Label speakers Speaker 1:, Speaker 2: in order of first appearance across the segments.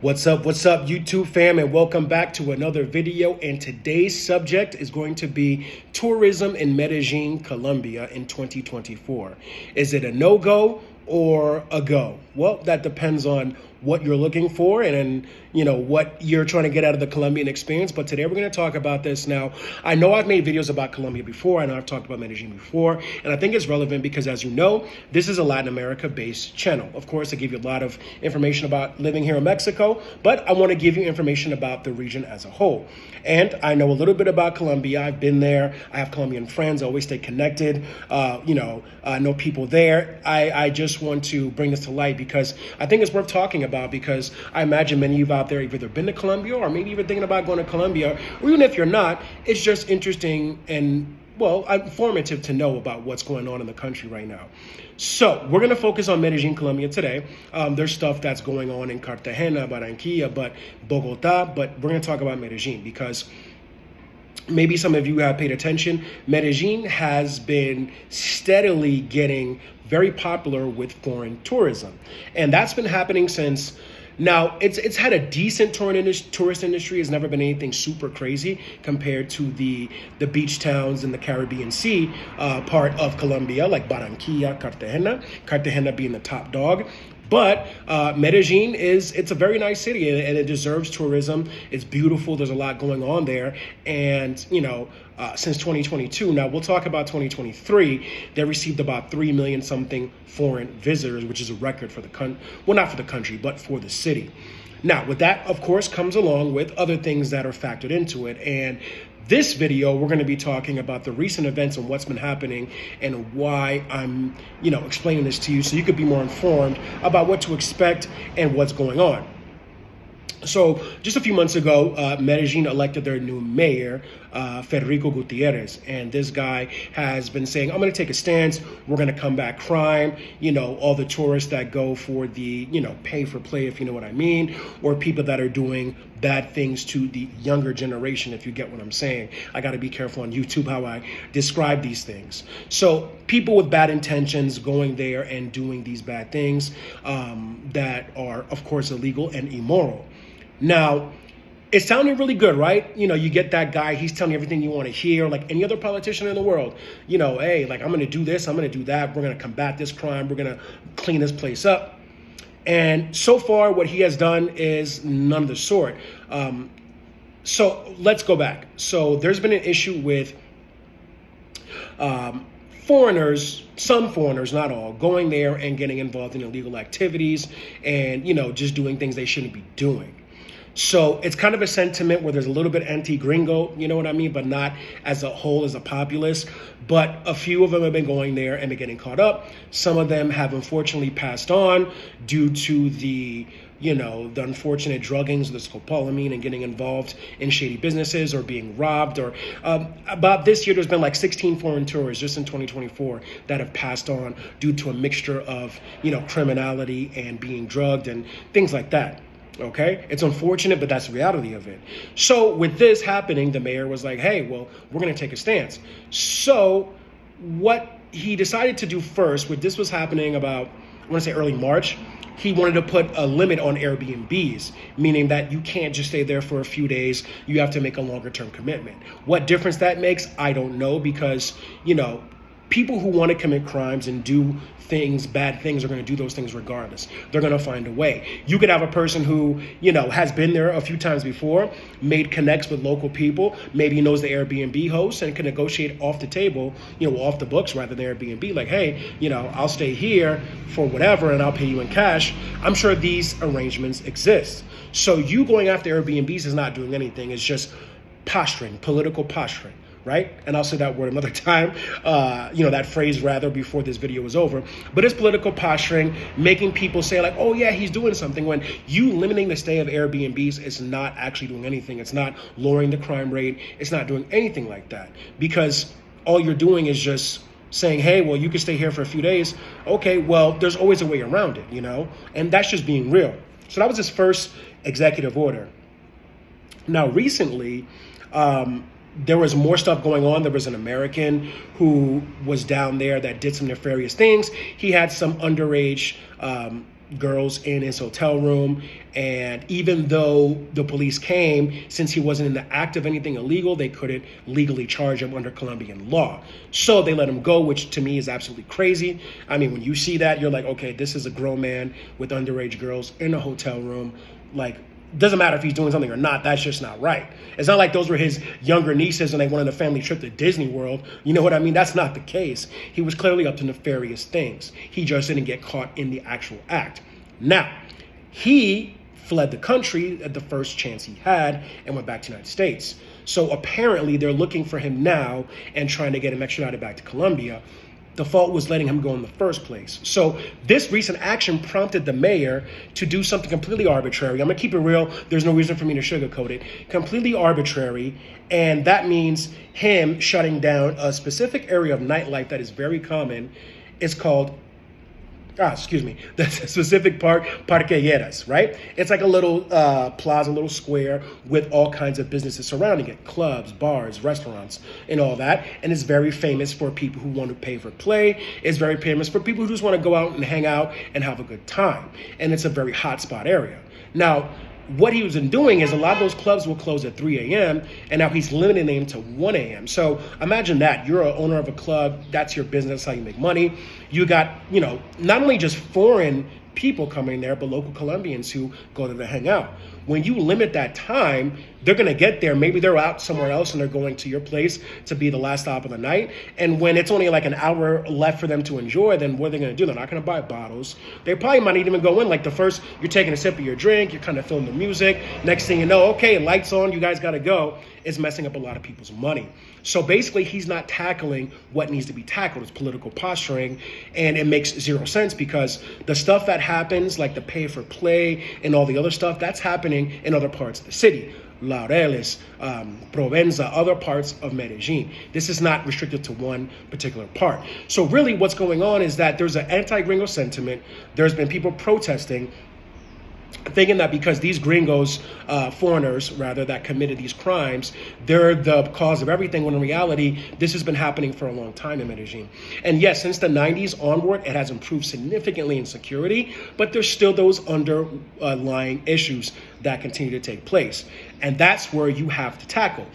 Speaker 1: What's up, YouTube fam, and welcome back to another video. And today's subject is going to be tourism in Medellin, Colombia in 2024. Is it a no-go or a go? Well, that depends on what you're looking for and what you're trying to get out of the Colombian experience. But today we're going to talk about this. Now, I know I've made videos about Colombia before. I know I've talked about Medellin before, and I think it's relevant because, as you know, this is a Latin America-based channel. Of course, I give you a lot of information about living here in Mexico, but I want to give you information about the region as a whole. And I know a little bit about Colombia. I've been there. I have Colombian friends. I always stay connected. I know people there. I just want to bring this to light because I think it's worth talking about, because I imagine many of you out there have either been to Colombia or maybe even thinking about going to Colombia, or even if you're not, it's just interesting and, well, informative to know about what's going on in the country right now. So we're going to focus on Medellin, Colombia today. There's stuff that's going on in Cartagena, Barranquilla, Bogota, but we're going to talk about Medellin because maybe some of you have paid attention. Medellin has been steadily getting very popular with foreign tourism. And that's been happening since. Now, it's had a decent tourist industry. It's never been anything super crazy compared to the beach towns in the Caribbean Sea part of Colombia, like Barranquilla, Cartagena being the top dog. But Medellin it's a very nice city, and it deserves tourism. It's beautiful. There's a lot going on there. And, since 2022, now we'll talk about 2023, they received about 3 million something foreign visitors, which is a record for the country. Well, not for the country, but for the city. Now, with that, of course, comes along with other things that are factored into it. And this video, we're going to be talking about the recent events and what's been happening and why I'm, explaining this to you so you could be more informed about what to expect and what's going on. So just a few months ago, Medellin elected their new mayor, Federico Gutierrez. And this guy has been saying, I'm going to take a stance. We're going to combat crime. All the tourists that go for the, pay for play, if you know what I mean, or people that are doing bad things to the younger generation, if you get what I'm saying. I got to be careful on YouTube how I describe these things. So people with bad intentions going there and doing these bad things that are, of course, illegal and immoral. Now, it sounded really good, right? You get that guy, he's telling you everything you want to hear, like any other politician in the world. Hey, like, I'm going to do this, I'm going to do that. We're going to combat this crime. We're going to clean this place up. And so far, what he has done is none of the sort. So let's go back. So there's been an issue with foreigners, some foreigners, not all, going there and getting involved in illegal activities and, just doing things they shouldn't be doing. So it's kind of a sentiment where there's a little bit anti-gringo, you know what I mean, but not as a whole, as a populace. But a few of them have been going there and been getting caught up. Some of them have unfortunately passed on due to the unfortunate druggings of the scopolamine and getting involved in shady businesses or being robbed. Or about this year, there's been like 16 foreign tourists just in 2024 that have passed on due to a mixture of, criminality and being drugged and things like that. Okay, it's unfortunate, but that's the reality of it. So with this happening, the mayor was like, hey, well, we're going to take a stance. So what he decided to do first, when this was happening about, I want to say early March, he wanted to put a limit on Airbnbs, meaning that you can't just stay there for a few days. You have to make a longer term commitment. What difference that makes, I don't know, because, people who want to commit crimes and do things, bad things, are going to do those things regardless. They're going to find a way. You could have a person who, has been there a few times before, made connects with local people, maybe knows the Airbnb host and can negotiate off the table, off the books rather than Airbnb. Like, hey, I'll stay here for whatever and I'll pay you in cash. I'm sure these arrangements exist. So you going after Airbnbs is not doing anything. It's just posturing, political posturing. Right? And I'll say that word another time, that phrase rather, before this video is over. But it's political posturing, making people say like, oh yeah, he's doing something, when you limiting the stay of Airbnbs is not actually doing anything. It's not lowering the crime rate. It's not doing anything like that, because all you're doing is just saying, hey, well, you can stay here for a few days. Okay, well, there's always a way around it, and that's just being real. So that was his first executive order. Now, recently, there was more stuff going on. There was an American who was down there that did some nefarious things. He had some underage girls in his hotel room. And even though the police came, since he wasn't in the act of anything illegal, they couldn't legally charge him under Colombian law. So they let him go, which to me is absolutely crazy. I mean, when you see that, you're like, okay, this is a grown man with underage girls in a hotel room. Like, doesn't matter if he's doing something or not, that's just not right. It's not like those were his younger nieces and they went on a family trip to Disney World. You know what I mean? That's not the case. He was clearly up to nefarious things. He just didn't get caught in the actual act. Now, he fled the country at the first chance he had and went back to the United States. So apparently they're looking for him now and trying to get him extradited back to Colombia. The fault was letting him go in the first place. So this recent action prompted the mayor to do something completely arbitrary. I'm gonna keep it real. There's no reason for me to sugarcoat it. Completely arbitrary. And that means him shutting down a specific area of nightlife that is very common. It's called the specific part, Parqueyeras, right? It's like a little plaza, little square with all kinds of businesses surrounding it, clubs, bars, restaurants, and all that. And it's very famous for people who want to pay for play. It's very famous for people who just want to go out and hang out and have a good time. And it's a very hot spot area. Now, what he was doing is a lot of those clubs will close at 3 a.m. and now he's limiting them to 1 a.m. So imagine that. You're an owner of a club. That's your business, how you make money. You got, not only just foreign people coming there, but local Colombians who go there to hang out. When you limit that time, they're going to get there. Maybe they're out somewhere else and they're going to your place to be the last stop of the night. And when it's only like an hour left for them to enjoy, then what are they going to do? They're not going to buy bottles. They probably might not even go in. Like the first, you're taking a sip of your drink, you're kind of feeling the music. Next thing you know, okay, lights on, you guys got to go. It's messing up a lot of people's money. So basically, he's not tackling what needs to be tackled. It's political posturing, and it makes zero sense because the stuff that happens, like the pay for play and all the other stuff, that's happening in other parts of the city. Laureles, Provenza, other parts of Medellin. This is not restricted to one particular part. So really what's going on is that there's an anti-gringo sentiment. There's been people protesting, thinking that because these gringos, foreigners rather, that committed these crimes, they're the cause of everything, when in reality, this has been happening for a long time in Medellin. And yes, since the 90s onward, it has improved significantly in security, but there's still those underlying issues that continue to take place. And that's where you have to tackle.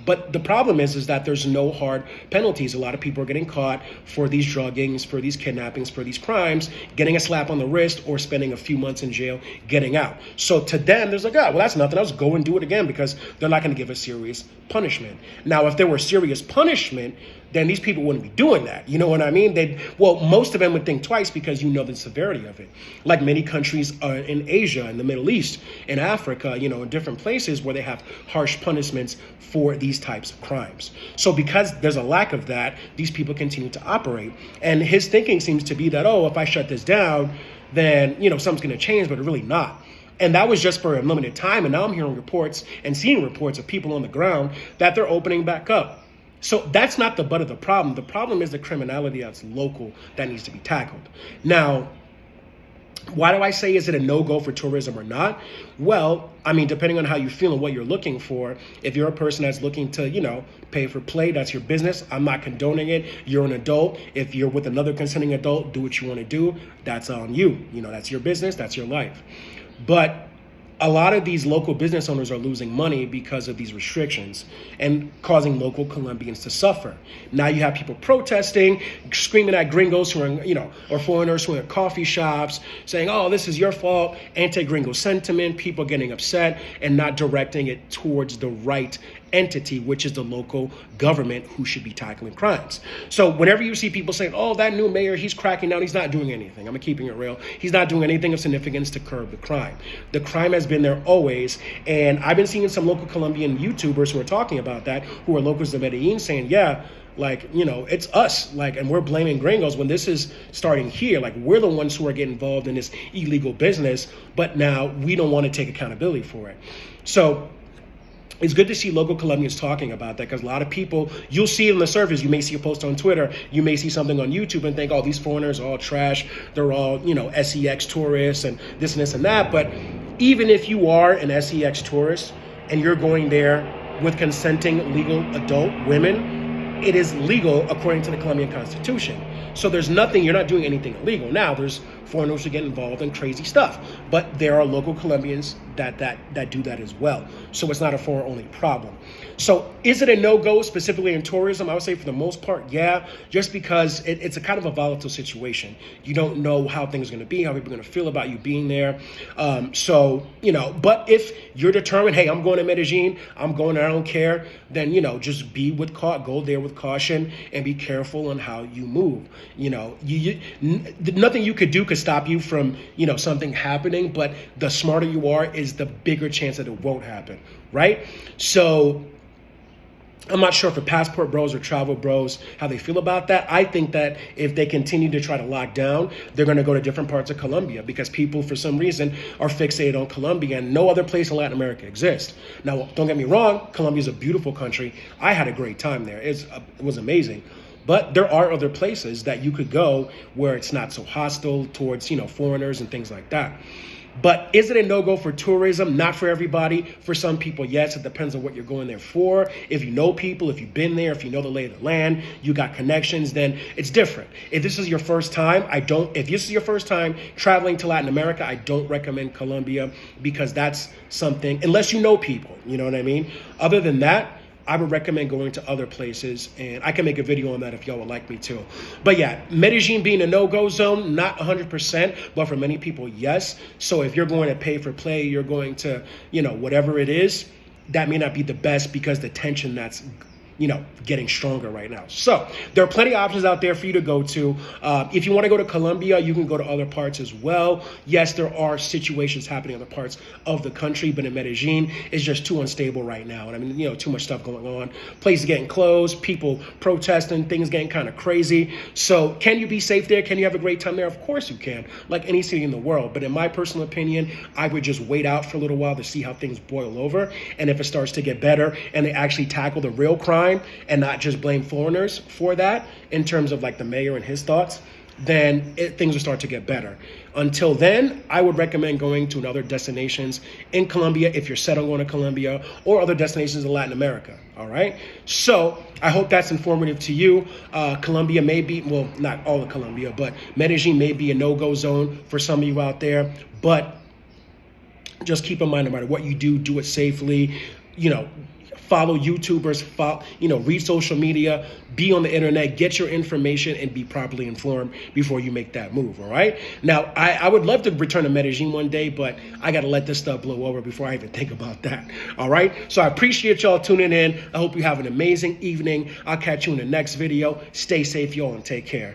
Speaker 1: But the problem is that there's no hard penalties. A lot of people are getting caught for these druggings, for these kidnappings, for these crimes, getting a slap on the wrist or spending a few months in jail, getting out. So to them, there's like, well, that's nothing else. Go and do it again because they're not going to give a serious punishment. Now, if there were serious punishment, then these people wouldn't be doing that. You know what I mean? Most of them would think twice because you know the severity of it. Like many countries in Asia, in the Middle East, in Africa, in different places where they have harsh punishments for these types of crimes. So because there's a lack of that, these people continue to operate. And his thinking seems to be that, if I shut this down, then, something's going to change, but really not. And that was just for a limited time. And now I'm hearing reports and seeing reports of people on the ground that they're opening back up. So that's not the butt of the problem. The problem is the criminality that's local that needs to be tackled. Now, why do I say is it a no-go for tourism or not? Well, I mean, depending on how you feel and what you're looking for, if you're a person that's looking to, pay for play, that's your business. I'm not condoning it. You're an adult. If you're with another consenting adult, do what you want to do. That's on you. That's your business. That's your life. But a lot of these local business owners are losing money because of these restrictions and causing local Colombians to suffer. Now you have people protesting, screaming at gringos who are, or foreigners who are at coffee shops saying, this is your fault, anti-gringo sentiment, people getting upset and not directing it towards the right entity, which is the local government who should be tackling crimes. So whenever you see people saying, that new mayor, he's cracking down, he's not doing anything. I'm keeping it real. He's not doing anything of significance to curb the crime. The crime has been there always. And I've been seeing some local Colombian YouTubers who are talking about that, who are locals of Medellin, saying, it's us, and we're blaming gringos when this is starting here. We're the ones who are getting involved in this illegal business, but now we don't want to take accountability for it. So it's good to see local Colombians talking about that because a lot of people, you'll see it on the surface. You may see a post on Twitter. You may see something on YouTube and think, these foreigners are all trash. They're all, SEX tourists and this and that. But even if you are an SEX tourist and you're going there with consenting legal adult women, it is legal according to the Colombian Constitution. So there's nothing, you're not doing anything illegal. Now, there's foreigners who get involved in crazy stuff, but there are local Colombians that do that as well. So it's not a foreign-only problem. So is it a no-go specifically in tourism? I would say for the most part, yeah, just because it's a kind of a volatile situation. You don't know how things are going to be, how people are going to feel about you being there. So, but if you're determined, hey, I'm going to Medellin, I'm going there, I don't care, then, just go there with caution and be careful on how you move. Nothing you could do could stop you from, something happening, but the smarter you are is the bigger chance that it won't happen, right? So I'm not sure for passport bros or travel bros how they feel about that. I think that if they continue to try to lock down, they're going to go to different parts of Colombia because people, for some reason, are fixated on Colombia and no other place in Latin America exists. Now, don't get me wrong, Colombia is a beautiful country. I had a great time there. It was amazing. But there are other places that you could go where it's not so hostile towards, foreigners and things like that. But is it a no-go for tourism? Not for everybody. For some people, yes. It depends on what you're going there for. If you know people, if you've been there, if you know the lay of the land, you got connections, then it's different. If this is your first time, if this is your first time traveling to Latin America, I don't recommend Colombia because that's something, unless you know people, you know what I mean? Other than that, I would recommend going to other places, and I can make a video on that if y'all would like me to. But yeah, Medellin being a no-go zone, not 100%, but for many people, yes. So if you're going to pay for play, you're going to, whatever it is, that may not be the best because the tension that's getting stronger right now. So there are plenty of options out there for you to go to. If you want to go to Colombia, you can go to other parts as well. Yes, there are situations happening in other parts of the country, but in Medellin, it's just too unstable right now. And I mean, too much stuff going on. Places getting closed, people protesting, things getting kind of crazy. So can you be safe there? Can you have a great time there? Of course you can, like any city in the world. But in my personal opinion, I would just wait out for a little while to see how things boil over. And if it starts to get better and they actually tackle the real crime, and not just blame foreigners for that in terms of like the mayor and his thoughts, then things will start to get better. Until then, I would recommend going to other destinations in Colombia if you're set on going to Colombia, or other destinations in Latin America, all right? So I hope that's informative to you. Colombia may be, well, not all of Colombia, but Medellin may be a no-go zone for some of you out there, but just keep in mind, no matter what you do, do it safely, follow YouTubers, read social media, be on the internet, get your information, and be properly informed before you make that move, all right? Now, I would love to return to Medellin one day, but I got to let this stuff blow over before I even think about that, all right? So I appreciate y'all tuning in. I hope you have an amazing evening. I'll catch you in the next video. Stay safe, y'all, and take care.